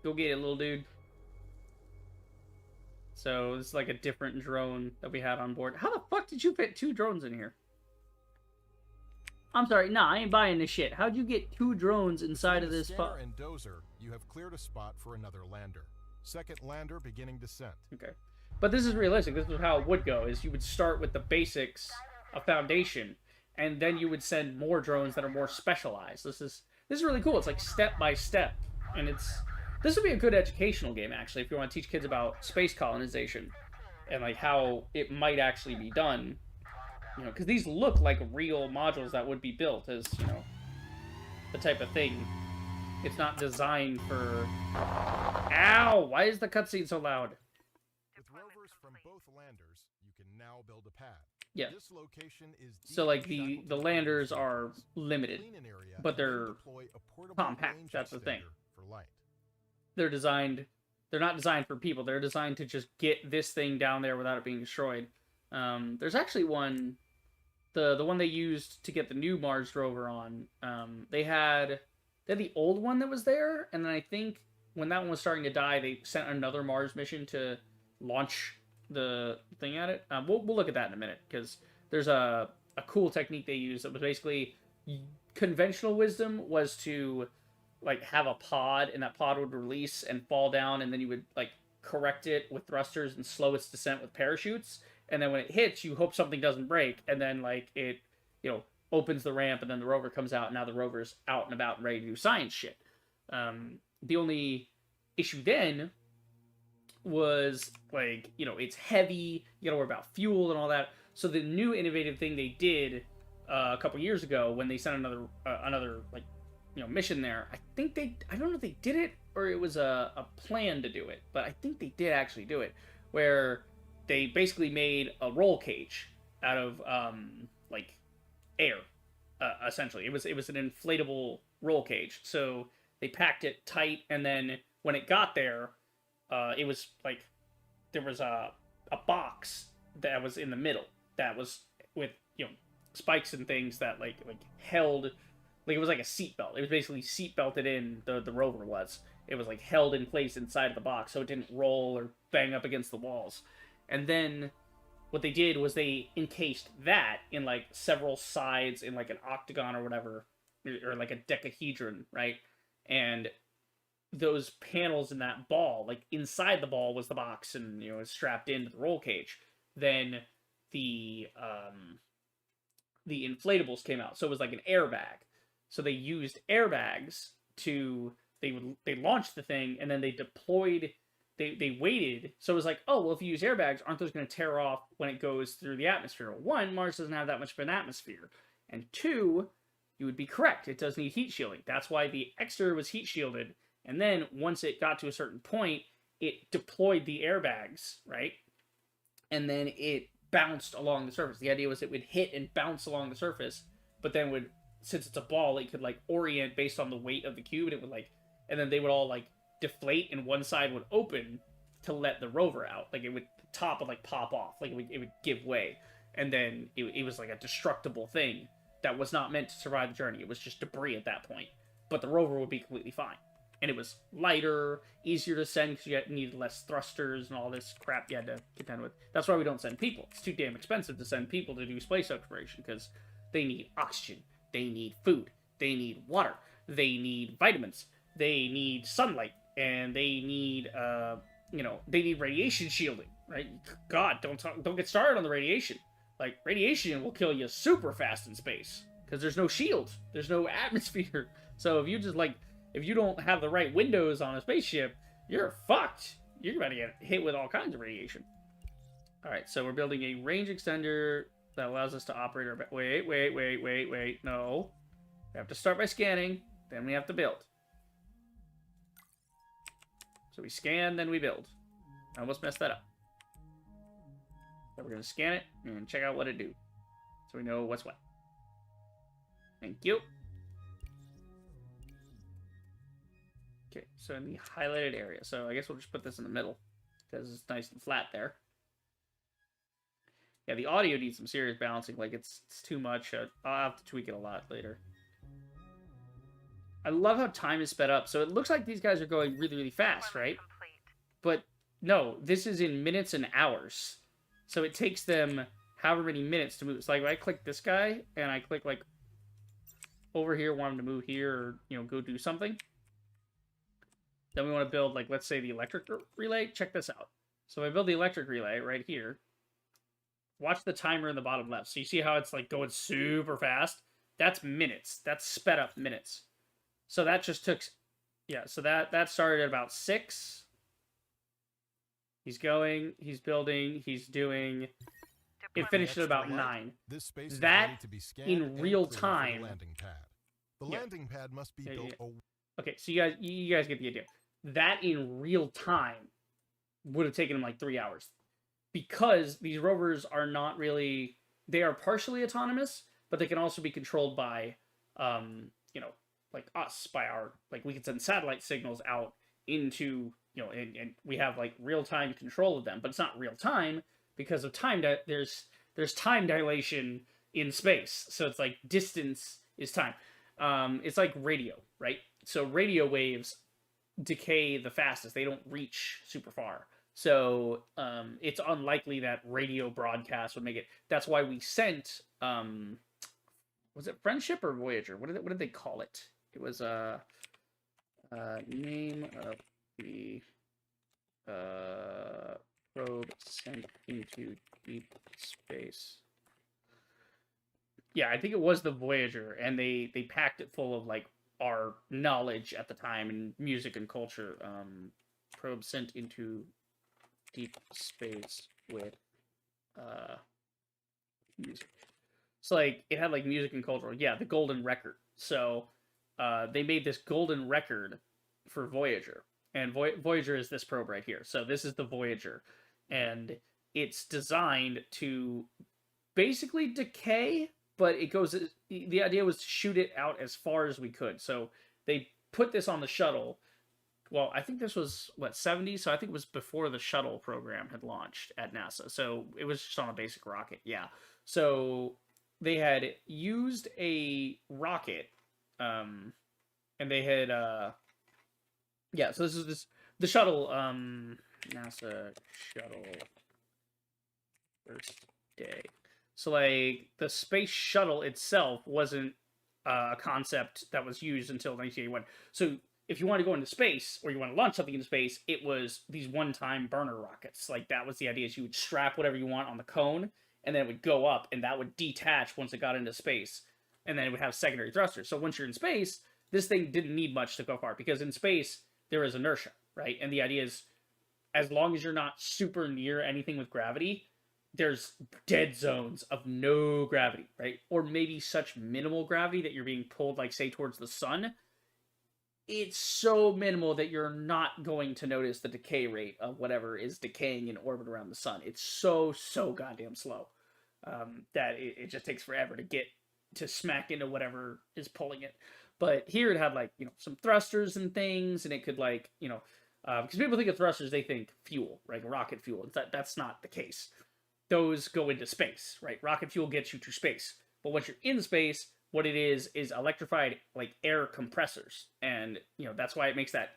Go get it, little dude. So it's like a different drone that we had on board. How the fuck did you fit 2 drones in here? I'm sorry, nah, I ain't buying this shit. How'd you get 2 drones inside of this scanner and dozer, you have cleared a spot for another lander. Second lander beginning descent. Okay. But this is realistic. This is how it would go, is you would start with the basics of Foundation, and then you would send more drones that are more specialized. This is really cool. It's like step by step. And this would be a good educational game, actually, if you want to teach kids about space colonization and like how it might actually be done. You know, because these look like real modules that would be built as, you know, the type of thing. It's not designed for... Ow! Why is the cutscene so loud? With rovers from both landers, you can now build a pad. Yeah. This location is so like the landers are limited, but they're compact. That's the thing. They're not designed for people. They're designed to just get this thing down there without it being destroyed. There's actually one, the one they used to get the new Mars rover on. They had the old one that was there, and then I think when that one was starting to die, they sent another Mars mission to launch the thing at it. We'll look at that in a minute, because there's a cool technique they used that was basically conventional wisdom was to like have a pod, and that pod would release and fall down, and then you would like correct it with thrusters and slow its descent with parachutes, and then when it hits, you hope something doesn't break, and then like it, you know, opens the ramp, and then the rover comes out, and now the rover's out and about and ready to do science shit. The only issue then was like, you know, it's heavy, you gotta worry about fuel and all that. So the new innovative thing they did a couple years ago when they sent another like, you know, mission there, I don't know if they did it or it was a plan to do it, but I think they did actually do it, where they basically made a roll cage out of like air, essentially. It was an inflatable roll cage, so they packed it tight, and then when it got there, it was like there was a box that was in the middle that was with, you know, spikes and things that like held, like it was like a seatbelt. It was basically seat belted in, the rover was. It was like held in place inside of the box so it didn't roll or bang up against the walls. And then what they did was they encased that in like several sides in like an octagon or whatever, or like a decahedron, right? And those panels in that ball, like inside the ball was the box, and you know, it's strapped into the roll cage. Then the inflatables came out, so it was like an airbag. So they used airbags to they launched the thing, and then they deployed. They waited, so it was like, oh well, if you use airbags, aren't those going to tear off when it goes through the atmosphere? Well, one, Mars doesn't have that much of an atmosphere, and two, you would be correct, it does need heat shielding. That's why the exterior was heat shielded. And then once it got to a certain point, it deployed the airbags, right? And then it bounced along the surface. The idea was it would hit and bounce along the surface, but then would, since it's a ball, it could like orient based on the weight of the cube, and it would like, and then they would all like deflate, and one side would open to let the rover out. Like it would, the top would like pop off, like it would give way, and then it was like a destructible thing that was not meant to survive the journey. It was just debris at that point, but the rover would be completely fine. And it was lighter, easier to send because you needed less thrusters and all this crap you had to contend with. That's why we don't send people. It's too damn expensive to send people to do space exploration because they need oxygen, they need food, they need water, they need vitamins, they need sunlight, and they need, you know, they need radiation shielding, right? God, don't get started on the radiation. Like, radiation will kill you super fast in space because there's no shield, there's no atmosphere. So if you just like, if you don't have the right windows on a spaceship, you're fucked. You're about to get hit with all kinds of radiation. Alright, so we're building a range extender that allows us to operate our... Wait. No. We have to start by scanning, then we have to build. So we scan, then we build. I almost messed that up. So we're going to scan it and check out what it do. So we know what's what. Thank you. Okay, so in the highlighted area. So I guess we'll just put this in the middle because it's nice and flat there. Yeah, the audio needs some serious balancing. Like, it's too much. I'll have to tweak it a lot later. I love how time is sped up. So it looks like these guys are going really, really fast, right? But no, this is in minutes and hours. So it takes them however many minutes to move. So like if I click this guy and I click like over here, want him to move here or, go do something. Then we want to build, like, let's say the electric relay. Check this out. So if I build the electric relay right here, watch the timer in the bottom left. So you see how it's like going super fast? That's minutes. That's sped up minutes. So that just took, yeah, so that started at about 6. He's going, he's building, he's doing. It finished at about 9. This space is that ready to be scanned in and real cleared for time. the landing pad. The landing pad must be built. Okay, so you guys get the idea. That in real time would have taken him like 3 hours, because these rovers are not really. They are partially autonomous, but they can also be controlled by, like us, by our, like, we can send satellite signals out into, and we have like real time control of them, but it's not real time because of time. There's time dilation in space, so it's like distance is time. It's like radio, right? So radio waves decay the fastest. They don't reach super far. So it's unlikely that radio broadcast would make it. That's why we sent, was it Friendship or Voyager? What did they call it? It was name of the probe sent into deep space. Yeah, I think it was the Voyager, and they packed it full of like our knowledge at the time and music and culture. Probe sent into deep space with music. So like it had like music and culture. Yeah, the golden record. So they made this golden record for Voyager, and Voyager is this probe right here. So this is the Voyager, and it's designed to basically decay, but it goes. The idea was to shoot it out as far as we could. So they put this on the shuttle. Well, I think this was, 70? So I think it was before the shuttle program had launched at NASA. So it was just on a basic rocket, yeah. So they had used a rocket, and they had, yeah, so this is the shuttle, NASA shuttle first day. So, like, the space shuttle itself wasn't a concept that was used until 1981. So if you want to go into space, or you want to launch something into space, it was these one-time burner rockets. Like, that was the idea, is you would strap whatever you want on the cone, and then it would go up, and that would detach once it got into space, and then it would have secondary thrusters. So once you're in space, this thing didn't need much to go far, because in space, there is inertia, right? And the idea is, as long as you're not super near anything with gravity, there's dead zones of no gravity, right? Or maybe such minimal gravity that you're being pulled, like, say, towards the sun. It's so minimal that you're not going to notice the decay rate of whatever is decaying in orbit around the sun. It's so goddamn slow that it just takes forever to get to smack into whatever is pulling it. But here it had, like, some thrusters and things, and it could, like, because people think of thrusters, they think fuel, right? Rocket fuel. That's not the case. Those go into space, right? Rocket fuel gets you to space. But once you're in space, what it is electrified, like, air compressors. And, that's why it makes that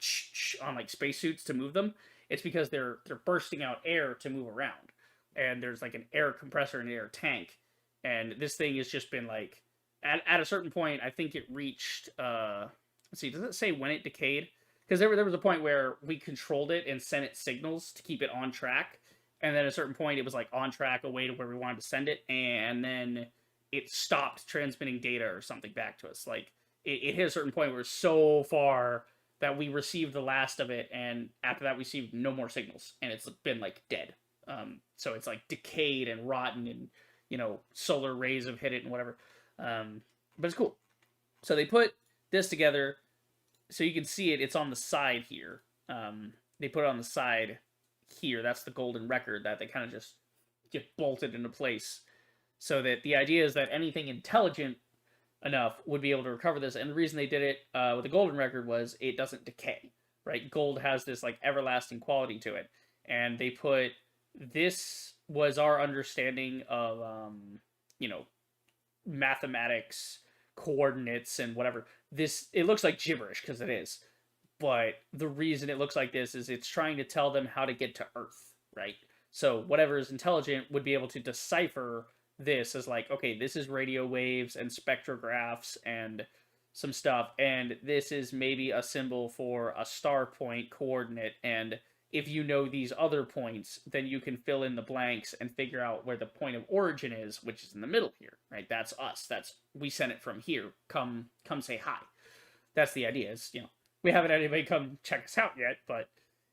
on, like, spacesuits to move them. It's because they're bursting out air to move around. And there's, like, an air compressor and an air tank. And this thing has just been, like, at a certain point, I think it reached, let's see, does it say when it decayed? Because there was a point where we controlled it and sent it signals to keep it on track. And then at a certain point, it was, like, on track away to where we wanted to send it. And then it stopped transmitting data or something back to us. Like, it hit a certain point where it's so far that we received the last of it, and after that we received no more signals, and it's been, like, dead. So it's, like, decayed and rotten, and, solar rays have hit it and whatever. But it's cool. So they put this together, so you can see it. It's on the side here. They put it on the side here. That's the golden record that they kind of just get bolted into place. So that the idea is that anything intelligent enough would be able to recover this. And the reason they did it with the golden record was it doesn't decay, right? Gold has this, like, everlasting quality to it. And they put, this was our understanding of, mathematics, coordinates, and whatever. it looks like gibberish because it is, but the reason it looks like this is it's trying to tell them how to get to Earth, right? So whatever is intelligent would be able to decipher this as like, okay, this is radio waves and spectrographs and some stuff, and this is maybe a symbol for a star point coordinate, and if you know these other points, then you can fill in the blanks and figure out where the point of origin is, which is in the middle here, right? That's us. We sent it from here. Come say hi. That's the idea. Is, we haven't had anybody come check us out yet, but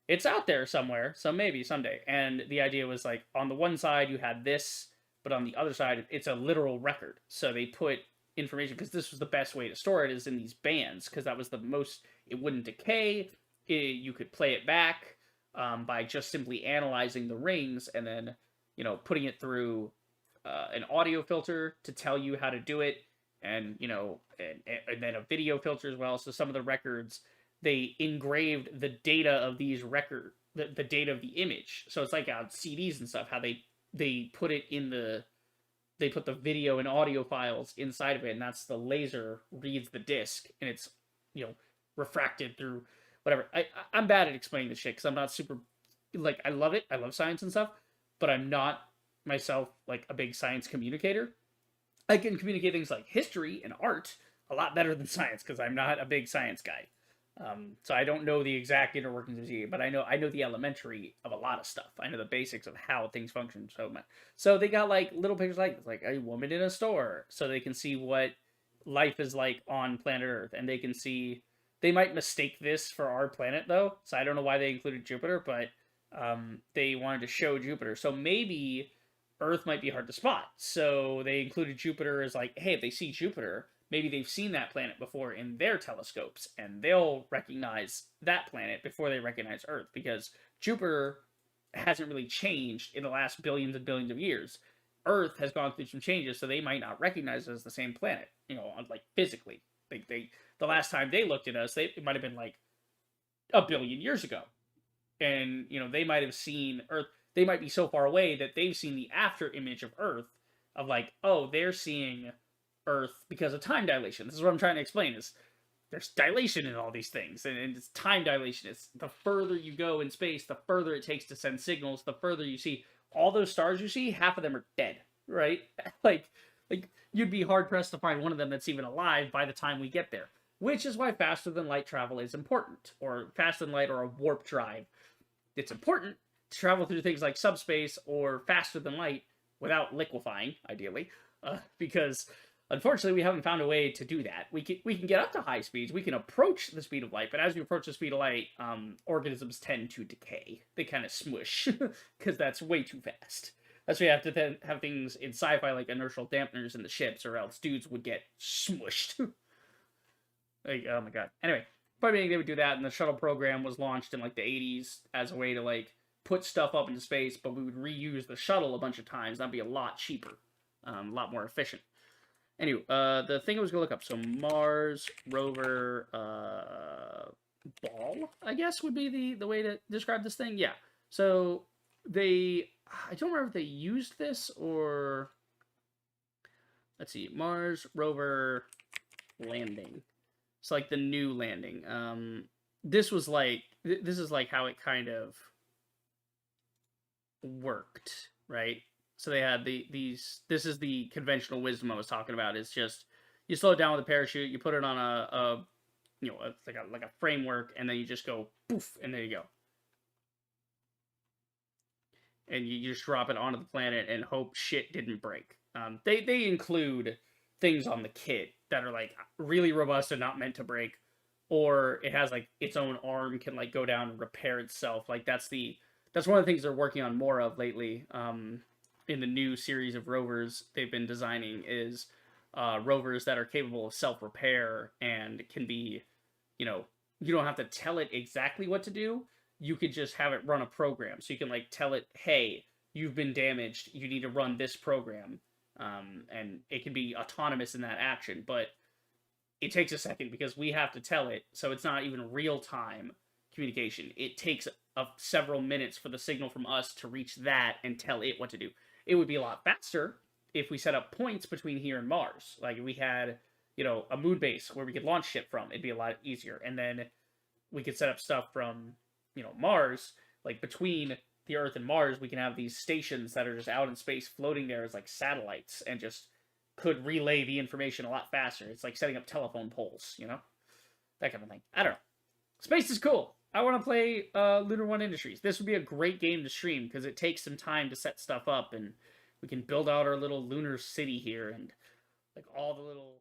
it's out there somewhere, so maybe someday. And the idea was like, on the one side you had this, but on the other side it's a literal record. So they put information, because this was the best way to store it, is in these bands, because that was the most, it wouldn't decay, you could play it back by just simply analyzing the rings, and then putting it through an audio filter to tell you how to do it, and and then a video filter as well. So some of the records, they engraved the data of these the data of the image. So it's like on CDs and stuff, how they put it in they put the video and audio files inside of it, and that's the laser reads the disc, and it's refracted through whatever. I'm bad at explaining this shit because I'm not super, like, I love it. I love science and stuff, but I'm not myself like a big science communicator. I can communicate things like history and art a lot better than science because I'm not a big science guy. So I don't know the exact inner workings of ZA, but I know the elementary of a lot of stuff. I know the basics of how things function so much. So they got like little pictures like a woman in a store, so they can see what life is like on planet Earth, and they can see. They might mistake this for our planet though, so I don't know why they included Jupiter, but they wanted to show Jupiter. So maybe Earth might be hard to spot. So they included Jupiter as like, hey, if they see Jupiter, maybe they've seen that planet before in their telescopes, and they'll recognize that planet before they recognize Earth, because Jupiter hasn't really changed in the last billions and billions of years. Earth has gone through some changes, so they might not recognize it as the same planet, like physically. The last time they looked at us, it might have been like a billion years ago. And, they might have seen Earth. They might be so far away that they've seen the after image of Earth of like, oh, they're seeing Earth because of time dilation. This is what I'm trying to explain, is there's dilation in all these things, and it's time dilation. It's the further you go in space, the further it takes to send signals, the further you see. All those stars you see, half of them are dead, right? like you'd be hard pressed to find one of them that's even alive by the time we get there. Which is why faster than light travel is important, or faster than light or a warp drive. It's important to travel through things like subspace or faster than light without liquefying, ideally, because unfortunately we haven't found a way to do that. We can get up to high speeds, we can approach the speed of light, but as we approach the speed of light, organisms tend to decay. They kind of smush, because that's way too fast. That's why you have to then have things in sci-fi like inertial dampeners in the ships, or else dudes would get smushed. Like, oh my god. Anyway, point being, they would do that, and the shuttle program was launched in like the 80s as a way to like put stuff up into space, but we would reuse the shuttle a bunch of times. That'd be a lot cheaper, a lot more efficient. Anyway, the thing I was gonna look up, so Mars rover ball, I guess would be the way to describe this thing. Yeah. So I don't remember if they used this or, let's see, Mars rover landing. It's like the new landing. This is like how it kind of worked, right? So they had this is the conventional wisdom I was talking about. It's just, you slow it down with a parachute, you put it on it's like a framework, and then you just go poof, and there you go. And you just drop it onto the planet and hope shit didn't break. They include things on the kit that are like really robust and not meant to break, or it has like its own arm can like go down and repair itself. Like that's one of the things they're working on more of lately. In the new series of rovers they've been designing is rovers that are capable of self-repair and can be, you don't have to tell it exactly what to do. You could just have it run a program. So you can like tell it, hey, you've been damaged, you need to run this program. And it can be autonomous in that action, but it takes a second because we have to tell it, so it's not even real-time communication. It takes several minutes for the signal from us to reach that and tell it what to do. It would be a lot faster if we set up points between here and Mars. Like if we had, you know, a moon base where we could launch shit from. It'd be a lot easier. And then we could set up stuff from, you know, Mars, like between the Earth and Mars, we can have these stations that are just out in space floating there as like satellites and just could relay the information a lot faster. It's like setting up telephone poles, you know? That kind of thing. I don't know. Space is cool. I want to play Lunar One Industries. This would be a great game to stream because it takes some time to set stuff up and we can build out our little lunar city here and like all the little